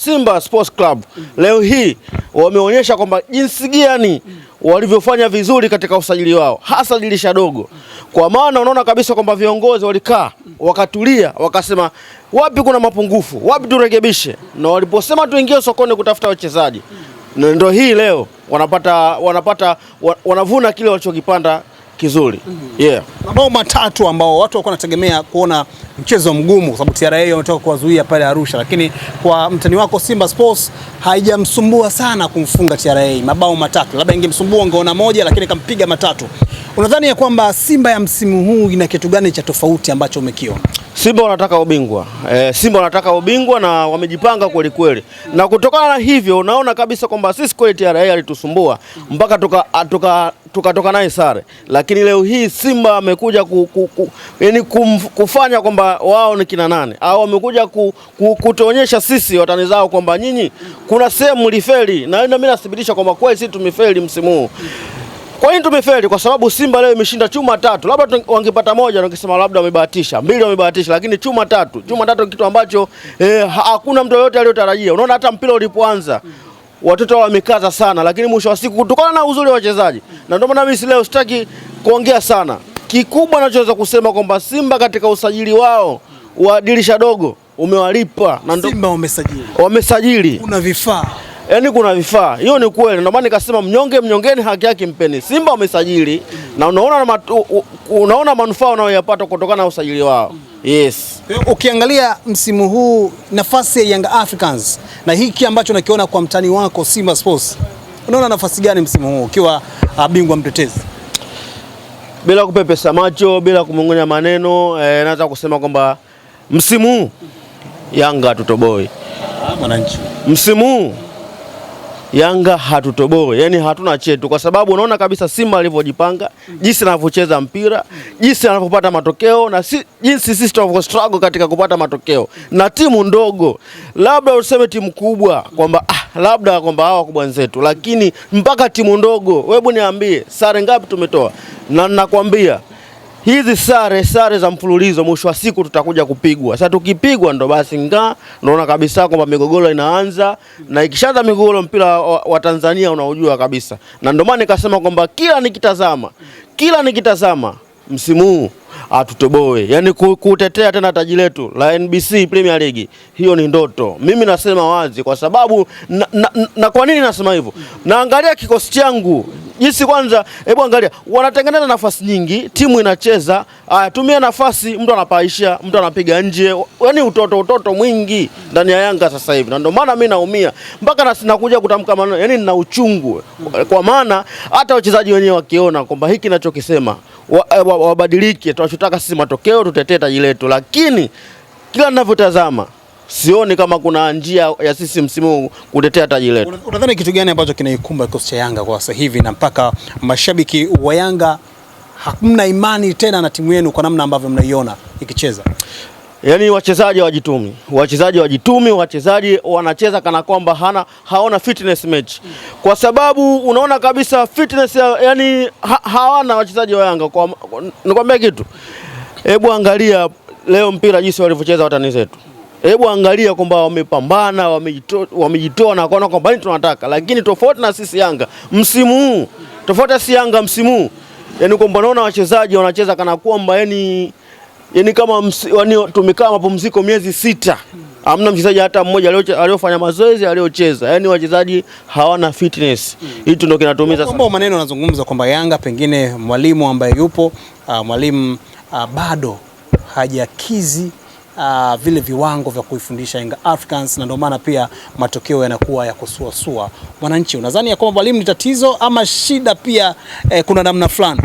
Simba Sports Club leo hii wameonyesha kwamba jinsi gani walivyofanya vizuri katika usajili wao, hasa dirisha dogo. Kwa maana unaona kabisa kwamba viongozi walikaa, wakatulia, wakasema wapi kuna mapungufu, wapi turekebishe. Na waliposema tuingie sokoni kutafuta wachezaji, ndio hii leo wanavuna kile walichokipanda kizuri. Mabao matatu ambao watu walikuwa wanategemea kuona mchezo mgumu kwa sababu TRA wametoka kuwazuia pale Arusha, lakini kwa mtani wako Simba Sports haijamsumbua sana kumfunga TRA mabao matatu. Labda ingemsumbua ungeona moja, lakini kampiga matatu. Unadhani ya kwamba Simba ya msimu huu ina kitu gani cha tofauti ambacho umekiona? Simba wanataka ubingwa. Simba wanataka ubingwa na wamejipanga kweli kweli. Na kutokana na hivyo unaona kabisa kwamba sisi kweli TRA alitusumbua mpaka tukatoka naye sare. Lakini leo hii Simba amekuja kufanya kwamba wao ni kina nane. Au wamekuja kutuonyesha sisi watani zao kwamba nyinyi kuna sehemu mlifeli, na mimi nathibitisha kwamba kweli sisi tumefeli msimu huu. Kwa nini tumefeli? Kwa sababu Simba leo imeshinda chuma 3. Labda wangepata moja wangesema labda wamebahatisha, 2 wamebahatisha, lakini chuma 3. Chuma 3 kitu ambacho hakuna mtu yote aliyotarajia. Unaona hata mpira ulipoanza watoto wamekaza sana, lakini mwisho wa siku kutokana na uzuri wa wachezaji. Na ndio maana mimi leo sitaki kuongea sana. Kikubwa nachoweza kusema kwamba Simba katika usajili wao wa dirisha dogo umewalipa. Na Simba wamesajili. Kuna vifaa. Yaani kuna vifaa. Hiyo ni kweli. Ndio maana nikasema mnyongeni haki yake mpeni. Simba wamesajili na unaona manufaa wanayoyapata kutokana na usajili wao. Yes. Ukiangalia msimu huu nafasi ya Young Africans na hiki ambacho nakiona kwa mtani wako Simba Sports, unaona nafasi gani msimu huu ukiwa bingwa mtetezi? Bila kupepesa macho, bila kumongonya maneno, naweza kusema kwamba msimu huu Yanga hatutoboi. Mwananchi. Msimu huu Yanga hatutoboi, yani hatuna chetu, kwa sababu unaona kabisa Simba alivyojipanga, jinsi anavyocheza mpira, jinsi anavyopata matokeo, na jinsi sisi tunavyo struggle katika kupata matokeo na timu ndogo. Labda useme timu kubwa kwamba labda kwamba hawa kubwa wenzetu, lakini mpaka timu ndogo, hebu niambie sare ngapi tumetoa? Na nakwambia hizi sare za mfululizo mwisho wa siku tutakuja kupigwa. Sasa tukipigwa ndo basi naona kabisa kwamba migogoro inaanza, na ikishaanza migogoro mpira wa Tanzania unaojua kabisa. Na ndio maana nikasema kwamba kila nikitazama msimu huu atutoboe. Yaani kutetea tena taji letu la NBC Premier League, hiyo ni ndoto. Mimi nasema wazi kwa sababu na kwa nini nasema hivyo? Naangalia kikosi changu. Jinsi kwanza, hebu angalia, wanatengeneza nafasi nyingi, timu inacheza, tumia nafasi, mtu anapaisha, mtu anapiga nje. Yaani utoto mwingi ndani ya Yanga sasa hivi. Na ndio maana mimi naumia. Mpaka nakuja kutamka maneno, yaani nina uchungu. Kwa maana hata wachezaji wenyewe wakiona kwamba hiki ninachokisema wabadilike, tunachotaka sisi matokeo, tutetee taji letu. Lakini kila ninavyotazama sioni kama kuna njia ya sisi msimu kutetea taji letu. Unadhani kitu gani ambacho kinaikumba kikosi cha Yanga kwa sasa hivi, na mpaka mashabiki wa Yanga hamna imani tena na timu yenu kwa namna ambavyo mnaiona ikicheza? Yaani wachezaji wajitumi, wachezaji wanacheza kana kwamba haona fitness match. Kwa sababu unaona kabisa fitness yani hawana wachezaji wa Yanga. Nikwambia kitu. Hebu angalia leo mpira jinsi walivyocheza watani zetu. Hebu angalia kwamba wamepambana, wamejitoa na kuona kwamba nini tunataka. Lakini tofauti na sisi Yanga msimu huu, yani kwamba naona wachezaji wanacheza kana kwamba yani kama tumekaa mapumziko miezi 6. Hamna mchezaji hata mmoja aliyofanya mazoezi aliyocheza. Yani wachezaji hawana fitness. Hicho ndio kinatumiza sana. Kwa maneno anazungumza kwamba Yanga pengine mwalimu ambaye yupo, mwalimu bado hajakizi vile viwango vya kuifundisha Young Africans, na ndio maana pia matokeo yanakuwa ya kusuasua. Mwananchi, unadhani ya kwamba mwalimu ni tatizo ama shida pia kuna namna fulani?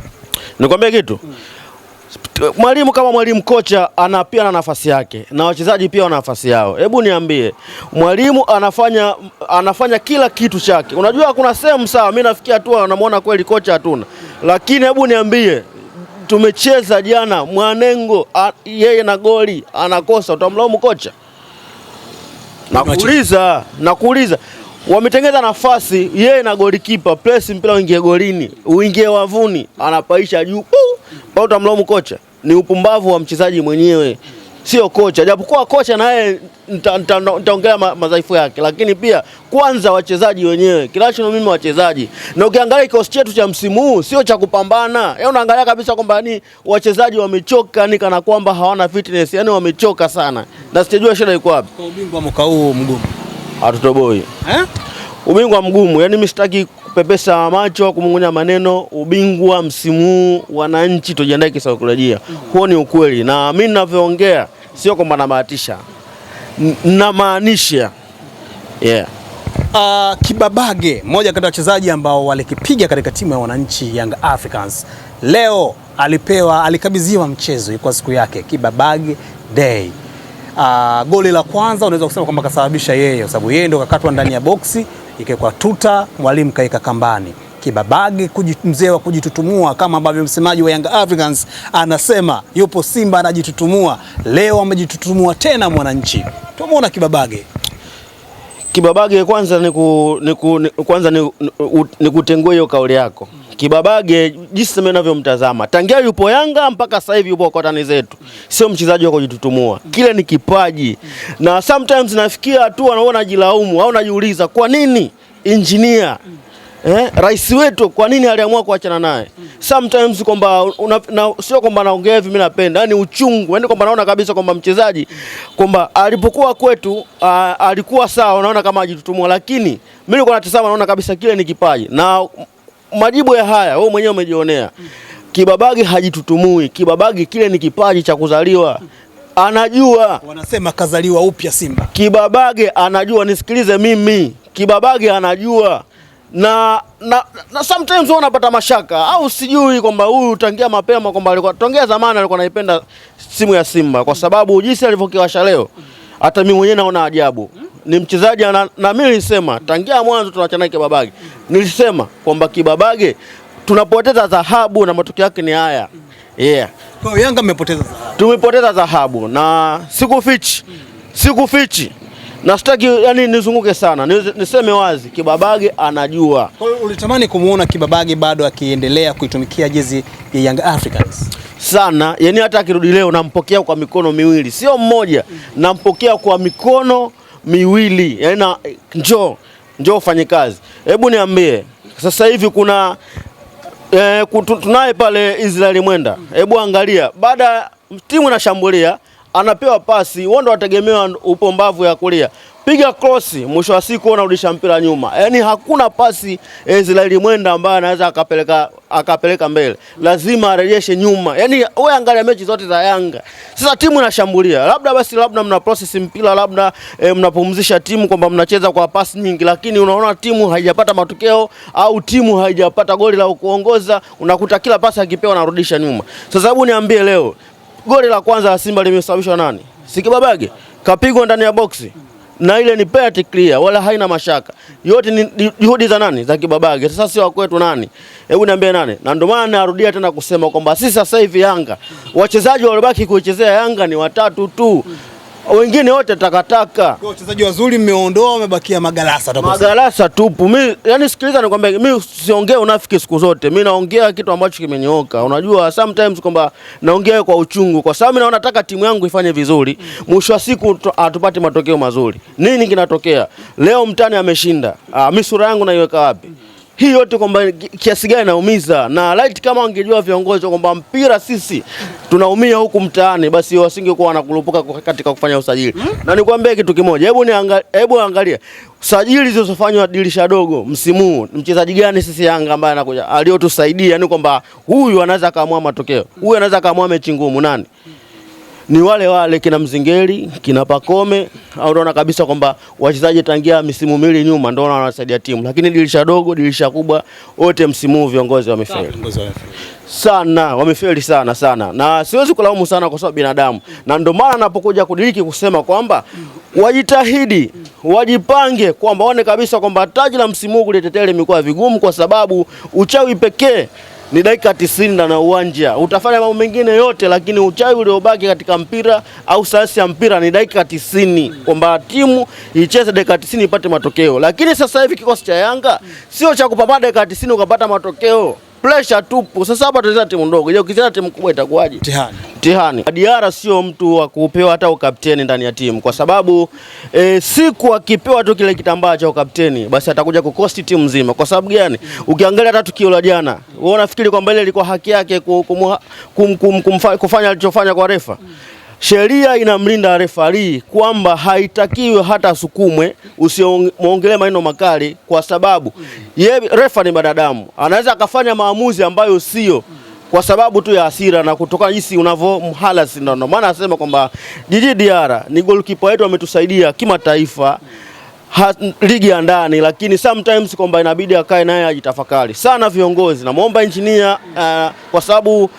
Nikwambia kitu. Mwalimu kama mwalimu, kocha pia na nafasi yake na wachezaji pia wana nafasi yao. Hebu niambie, mwalimu anafanya kila kitu chake. Unajua kuna sehemu sawa, mimi nafikia tu namuona kweli kocha hatuna. Lakini hebu niambie, tumecheza jana Mwanengo yeye na goli anakosa, utamlaumu kocha? Nakuuliza wametengeza nafasi yeye na golikipa, press mpira uingie golini, uingie wavuni, anapaisha juu. Utamlaumu kocha? Ni upumbavu wa mchezaji mwenyewe. sio kocha. Japokuwa kocha naye nitaongelea madhaifu yake, lakini pia kwanza wachezaji wenyewe, kinacho mimi wachezaji. Na ukiangalia kikosi chetu cha msimu huu sio cha kupambana. Yaani unaangalia kabisa kwamba ni wachezaji wamechoka, ni kana kwamba hawana fitness, yani wamechoka sana. Na sijajua shida iko wapi. Kwa ubingwa mwaka huu mgumu. Hatutoboi. Ubingwa mgumu, yani mimi sitaki kupepesa macho kumungunya maneno. Ubingwa msimu huu, wananchi tujiandae kisaikolojia. Huo ni ukweli, na mimi ninavyoongea sio kwamba nabahatisha, namaanisha. Kibabage, mmoja kati ya wachezaji ambao walikipiga katika timu ya wananchi Young Africans, leo alikabidhiwa mchezo, ilikuwa siku yake, Kibabage Day. Goli la kwanza unaweza kusema kwamba kasababisha yeye, kwa sababu yeye ndo kakatwa ndani ya boksi, ikekwa tuta, mwalimu kaika kambani. Kibabage mzee wa kujitutumua, kama ambavyo msemaji wa Young Africans anasema yupo Simba anajitutumua, leo amejitutumua tena mwananchi. Tumeona Kibabage. Kibabage kwanza ni kutengue hiyo kauli yako. Kibabage jinsi mimi ninavyomtazama, tangia yupo Yanga mpaka sasa hivi yupo kwa tani zetu, sio mchezaji wa kujitutumua. Kile ni kipaji. Na sometimes nafikia hatua anaona jilaumu au najiuliza kwa nini engineer rais wetu kwa nini aliamua kuachana naye? Sometimes kwamba sio kwamba naongea hivi mimi napenda, yani uchungu, yani kwamba naona kabisa kwamba mchezaji kwamba alipokuwa kwetu alikuwa sawa, naona kama ajitutumua, lakini mimi nilikuwa natazama naona kabisa kile ni kipaji. Na majibu ya haya wewe mwenyewe umejionea. Kibabage hajitutumui. Kibabage kile ni kipaji cha kuzaliwa. Anajua, wanasema kazaliwa upya Simba. Kibabage anajua, nisikilize mimi. Kibabage anajua. Na sometimes unapata mashaka au sijui kwamba huyu tangia mapema kwamba alikuwa tongea zamani alikuwa anaipenda simu ya Simba, kwa sababu jinsi alivyokiwasha leo hata mimi mwenyewe naona ajabu. Ni mchezaji na mimi nilisema tangia mwanzo tunaachana Kibabage. Nilisema kwamba Kibabage tunapoteza dhahabu na matokeo yake ni haya. Kwa hiyo Yanga mmepoteza dhahabu. Tumepoteza dhahabu na sikufichi. Na sitaki yani nizunguke sana. Niseme wazi, Kibabage anajua. Kwa hiyo ulitamani kumuona Kibabage bado akiendelea kuitumikia jezi ya Young Africans sana. Yani hata akirudi leo nampokea kwa mikono miwili, sio mmoja. Nampokea kwa mikono miwili. Yani njoo fanye kazi. Hebu niambie, sasa hivi kuna tunaye pale Israeli Mwenda. Hebu angalia, baada timu inashambulia, anapewa pasi, wao ndo wategemewa upombavu ya kulia. Piga cross, mwisho wa siku unarudisha mpira nyuma. Yaani hakuna pasi Israeli Mwenda ambaye anaweza akapeleka mbele. Lazima arejeshe nyuma. Yaani wewe angalia mechi zote za Yanga. Sasa timu inashambulia. Labda mna process mpira, labda mnapumzisha timu kwamba mnacheza kwa pasi nyingi, lakini unaona timu haijapata matokeo au timu haijapata goli la kuongoza, unakuta kila pasi akipewa anarudisha nyuma. Sasa hebu niambie leo, goli la kwanza la Simba limesababishwa nani? Si Kibabage? Kapigwa ndani ya boksi. Na ile ni penalty clear, wala haina mashaka. Yote ni juhudi za nani? Za Kibabage. Sasa sio kwetu nani? Hebu niambie nani? Na ndio maana narudia tena kusema kwamba sisi sasa hivi Yanga, wachezaji waliobaki kuichezea Yanga ni 3 tu. Wengine wote takataka. Kwa wachezaji wazuri mmeondoa, wamebakia magalasa tu. Magalasa tupu. Mimi yani sikiliza nikwambie, mimi siongee unafiki siku zote. Mimi naongea kitu ambacho kimenyooka. Unajua sometimes kwamba naongea kwa uchungu, kwa sababu mimi nataka timu yangu ifanye vizuri. Mwisho wa siku atupate matokeo mazuri. Nini kinatokea? Leo mtani ameshinda. Mimi sura yangu naiweka wapi? Hii yote kwamba kiasi gani naumiza, na light kama wangejua viongozi kwamba mpira sisi tunaumia huku mtaani, basi wasingekuwa wanakurupuka katika kufanya usajili. Na nikwambie kitu kimoja, hebu angalia sajili zilizofanywa dirisha dogo msimu huu. Mchezaji gani sisi Yanga ambaye anakuja aliyotusaidia, yani kwamba huyu anaweza kaamua matokeo, huyu anaweza kaamua mechi ngumu? Nani? Ni wale kina Mzingeli, kina Pakome, au unaona kabisa kwamba wachezaji tangia misimu miwili nyuma ndio wanasaidia timu, lakini dirisha dogo, dirisha kubwa, wote msimu huu viongozi wamefeli sana, wamefeli sana. Na siwezi kulaumu sana kwa sababu binadamu. Na ndio maana napokuja kudiriki kusema kwamba wajitahidi, wajipange kwamba waone kabisa kwamba taji la msimu huu kulitetea limekuwa vigumu, kwa sababu uchawi pekee ni dakika 90 na uwanja. Utafanya mambo mengine yote, lakini uchawi uliobaki katika mpira au sayansi ya mpira ni dakika 90, kwamba timu icheze dakika 90 ipate matokeo. Lakini sasa hivi kikosi cha Yanga sio cha kupambana dakika 90 ukapata matokeo. pressure tupu. Sasa hapa tunacheza timu ndogo, je, ukicheza timu kubwa itakuwaje? Mtihani. Diarra sio mtu wa kupewa hata ukapteni ndani ya timu, kwa sababu siku akipewa tu kile kitambaa cha ukapteni basi atakuja kukosti timu nzima. Kwa sababu gani? Ukiangalia hata tukio la jana, wewe unafikiri kwamba ile ilikuwa haki yake kufanya alichofanya kwa refa? Sheria inamlinda refarii kwamba haitakiwi hata sukumwe, usimuongelee maneno makali, kwa sababu refa ni binadamu, anaweza akafanya maamuzi ambayo sio kwa sababu tu ya hasira na kutoka jinsi unavyomhalasi. Ndio maana anasema kwamba Djigui Diarra ni goalkeeper wetu, ametusaidia kimataifa, ligi ya ndani, lakini sometimes kwamba inabidi akae naye ajitafakari sana. Viongozi namuomba engineer, kwa sababu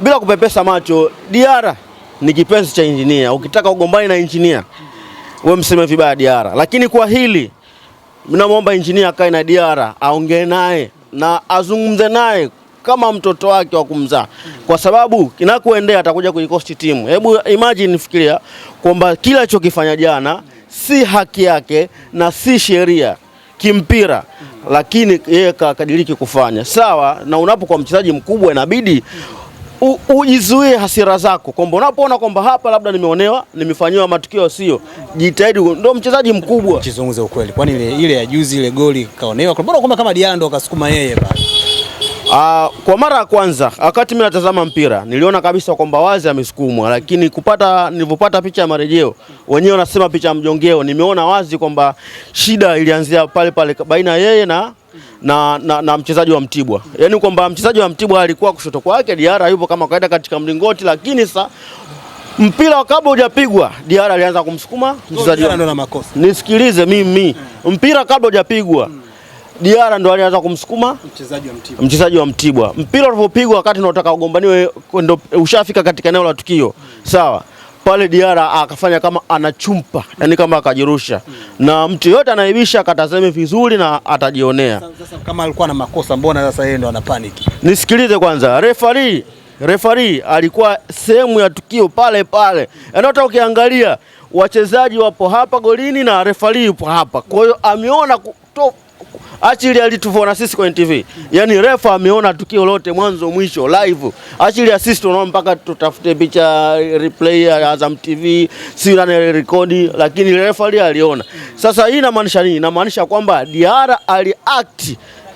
bila kupepesa macho, Diarra ni kipenzi cha engineer. Ukitaka ugombani na engineer, wewe mseme vibaya Diarra, lakini kwa hili namuomba engineer akae na Diarra, aongee naye na azungumze naye kama mtoto wake wa kumzaa, kwa sababu kinakoendea atakuja kuikosti timu. Hebu imagine, fikiria kwamba kila alichokifanya jana si haki yake na si sheria kimpira, lakini yeye kadiriki kufanya sawa. Na unapokuwa mchezaji mkubwa inabidi ujizuie hasira zako, kwamba unapoona kwamba hapa labda nimeonewa, nimefanyiwa matukio sio, jitahidi, ndio mchezaji mkubwa. Chizungumze ukweli, kwani ile ya juzi ile goli kaonewa, mbona kama Diarra ndo akasukuma yeye basi? Kwa mara ya kwanza wakati mimi natazama mpira niliona kabisa kwamba wazi amesukumwa, lakini nilipopata picha ya marejeo, wenyewe wanasema picha ya mjongeo, nimeona wazi kwamba shida ilianzia pale baina yeye na mchezaji wa Mtibwa. Yaani kwamba mchezaji wa Mtibwa alikuwa kushoto kwake, Diarra yupo kama kaida katika mlingoti, lakini sasa mpira kabla hujapigwa Diarra alianza kumsukuma mchezaji. Diarra ndo na makosa. Nisikilize mimi, mpira kabla hujapigwa Diarra ndo alianza kumsukuma mchezaji wa Mtibwa. Mpira ulipopigwa wakati unataka ugombaniwe, ndo ushafika katika eneo la tukio, sawa, pale Diarra akafanya kama anachumpa, yani kama akajirusha. Na mtu yote anaibisha akatazame vizuri na atajionea. Sasa kama alikuwa na makosa, mbona sasa yeye ndo ana panic? Nisikilize kwanza, referee alikuwa sehemu ya tukio pale. Yaani hata ukiangalia wachezaji wapo hapa golini na referee yupo hapa. Kwa hiyo ameona achili alituvona sisi kwenye TV. Yaani refa ameona tukio lote mwanzo mwisho live. Achili assist unaona mpaka tutafute picha replay ya Azam TV, si nani rekodi, lakini refa aliona. Sasa hii inamaanisha nini? Inamaanisha kwamba Diarra aliact.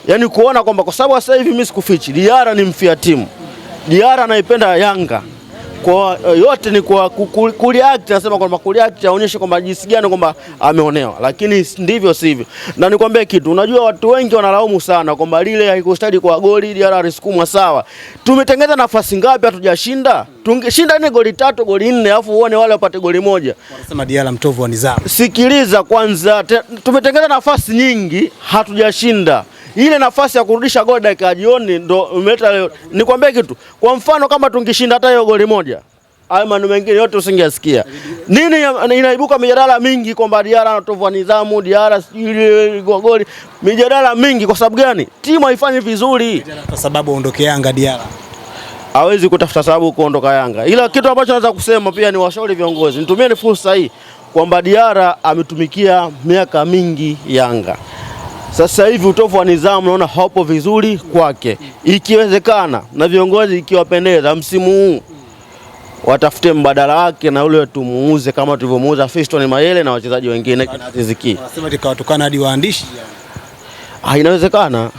Yaani kuona kwamba kwa sababu sasa hivi mimi sikufichi, Diarra ni mfia timu. Diarra anaipenda Yanga. Kwa yote ni kwa kuliact, nasema kwamba kuliact aonyeshe kwamba jinsi gani kwamba ameonewa, lakini ndivyo sivyo. Na nikwambie kitu, unajua watu wengi wanalaumu sana kwamba lile haikustadi kwa goli, Diarra alisukumwa, sawa. Tumetengeneza nafasi ngapi hatujashinda? Tungeshinda ni goli 3 goli 4, alafu uone wale wapate goli 1. Wanasema Diarra mtovu wa nidhamu. Sikiliza kwanza, tumetengeneza nafasi nyingi hatujashinda. Ile nafasi ya kurudisha goli dakika ya jioni ndo umeleta leo. Nikwambie kitu, kwa mfano kama tungeshinda hata hiyo goli 1, hayo maneno mengine yote usingesikia. Nini inaibuka mijadala mingi kwamba Diarra anatovu nidhamu, Diarra sijui goli, mijadala mingi. Kwa sababu gani? Timu haifanyi vizuri. Kwa sababu aondoke Yanga Diarra. Hawezi kutafuta sababu kuondoka Yanga. Ila kitu ambacho naweza kusema pia ni washauri viongozi, nitumie fursa hii kwamba Diarra ametumikia miaka mingi Yanga. Sasa hivi utovu wa nidhamu naona haupo vizuri kwake. Ikiwezekana na viongozi ikiwapendeza, msimu huu watafute mbadala wake na ule tumuuze kama tulivyomuuza Fiston Mayele na wachezaji wengine. Wanasema tukawatukana hadi waandishi. Inawezekana.